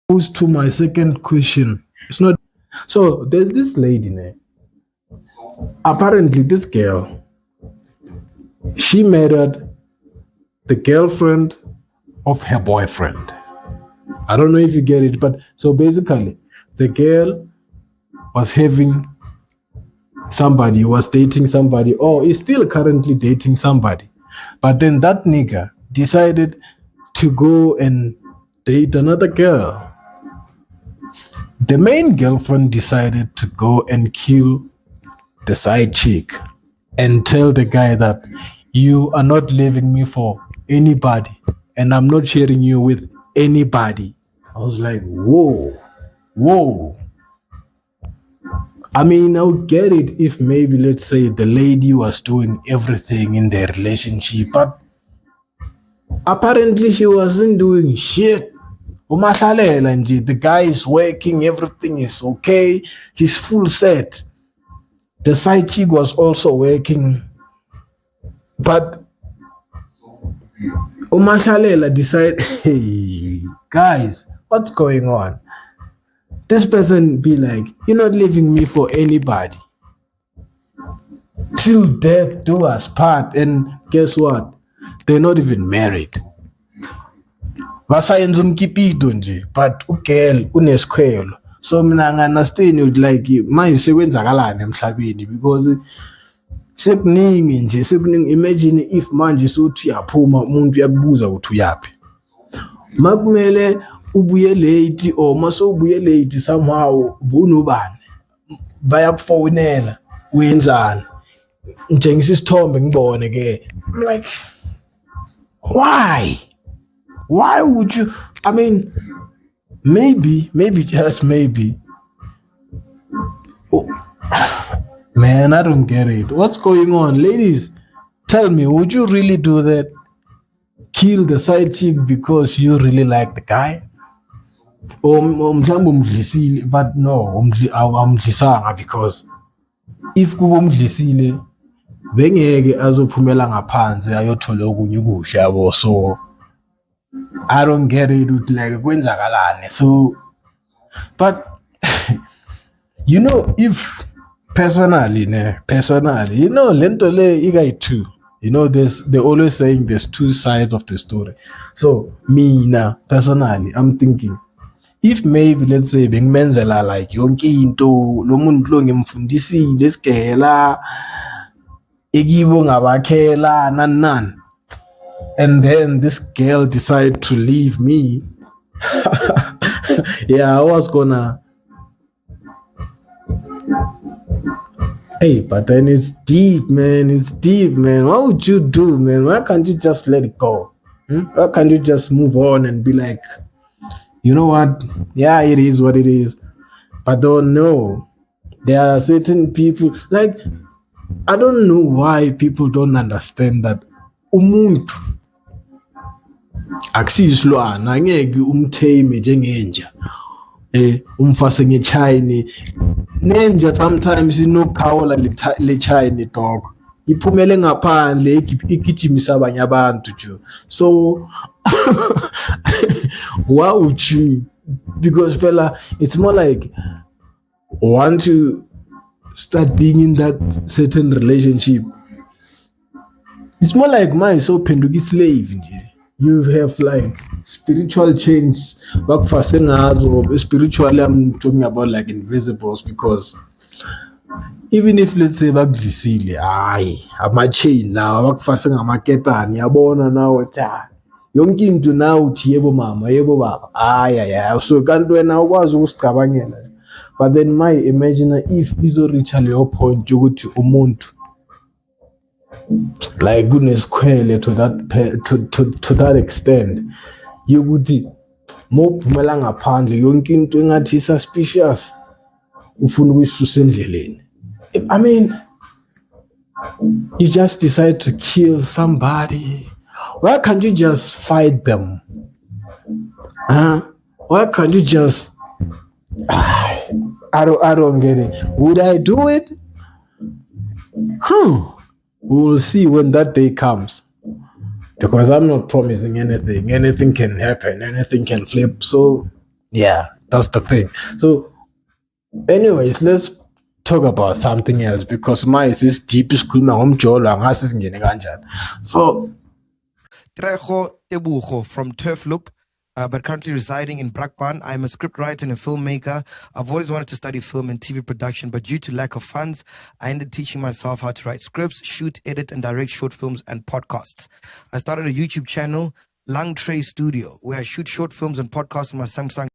goes to my second question. It's not. So there's this lady there. Apparently, this girl, she married the girlfriend of her boyfriend. I don't know if you get it, but so basically, the girl was having somebody, was dating somebody, or is still currently dating somebody. But then that nigga decided to go and date another girl. The main girlfriend decided to go and kill the side chick and tell the guy that you are not leaving me for anybody and I'm not sharing you with anybody. I was like, whoa, whoa. I mean, I would get it if maybe, let's say, the lady was doing everything in their relationship, but apparently she wasn't doing shit. The guy is working, everything is okay, he's full set. The side chick was also working, but Umashalela decided, hey, guys, what's going on? This person be like, you're not leaving me for anybody. Till death do us part. And guess what? They're not even married. Vasayenza umkipito nje, but ugirl unesikhwelo. So mina ngi-understand like manje sekwenzakalani emhlabeni because sekuningi nje sekuningi. Imagine if manje sothi uyaphuma umuntu uyakubuza ukuthi uyaphi. Makumele ubuye late or mase ubuye late somehow bunobani bayakufonela wenzani njengisa isithombe ngibone ke. I'm like, why would you? I mean, maybe just maybe, oh, man, I don't get it. What's going on, ladies? Tell me, would you really do that? Kill the side chick because you really like the guy? Mhlawumbe umdlisile, but no, awumdlisanga because if kuba umdlisile bengeke azophumela ngaphansi ayothola okunye ukudla yabo. So I don't get it with like kwenzakalani. So but you know, if personally, you know, lento le ikai-two. You know, they're always saying there's two sides of the story. So me now, personally, I'm thinking, if maybe let's say bengimenzela like yonke into lo muntu lo ngimfundisile isigela ekibo ngabakhela nani, and then this girl decided to leave me. Yeah, I was gonna. Hey, but then it's deep, man. It's deep, man. What would you do, man? Why can't you just let it go? Why can't you just move on and be like, you know what? Yeah, it is what it is. But don't know. There are certain people, like, I don't know why people don't understand that umuntu akusiyisilwana angeke umtheme njengenja. Umfase ngechine nenja sometimes inokhawula lechine dog iphumele ngaphandle igijimisa abanye abantu jo. So why would you? Because fella, it's more like once you start being in that certain relationship, it's more like my so penduki slave nje. You have like spiritual change. Spiritually, I'm talking about like invisibles because even if let's say bakudlisile ama-chain lawa bakufase ngamaketani yabona nawe yonke into nawe uthi yebo mama yebo baba so kanti wena ukwazi ukusicabangela. But then my imagine if izoreacha leyo point yokuthi umuntu like goodness kwele to that extent yokuthi mophumela ngaphandle yonke into engathi suspicious ufuna ukuyisusa endleleni. I mean, you just decide to kill somebody. Why can't you just fight them? Why can't you just I don't get it. Would I do it? We'll see when that day comes. Because I'm not promising anything. Anything can happen. Anything can flip. So Yeah, that's the thing. So, anyways, let's talk about something else because my is this deep school so Trejo Tebujo from Turf Loop, but currently residing in Brakpan. I'm a scriptwriter and a filmmaker. I've always wanted to study film and TV production, but due to lack of funds, I ended teaching myself how to write scripts, shoot, edit, and direct short films and podcasts. I started a YouTube channel, Lang Tray Studio, where I shoot short films and podcasts on my Samsung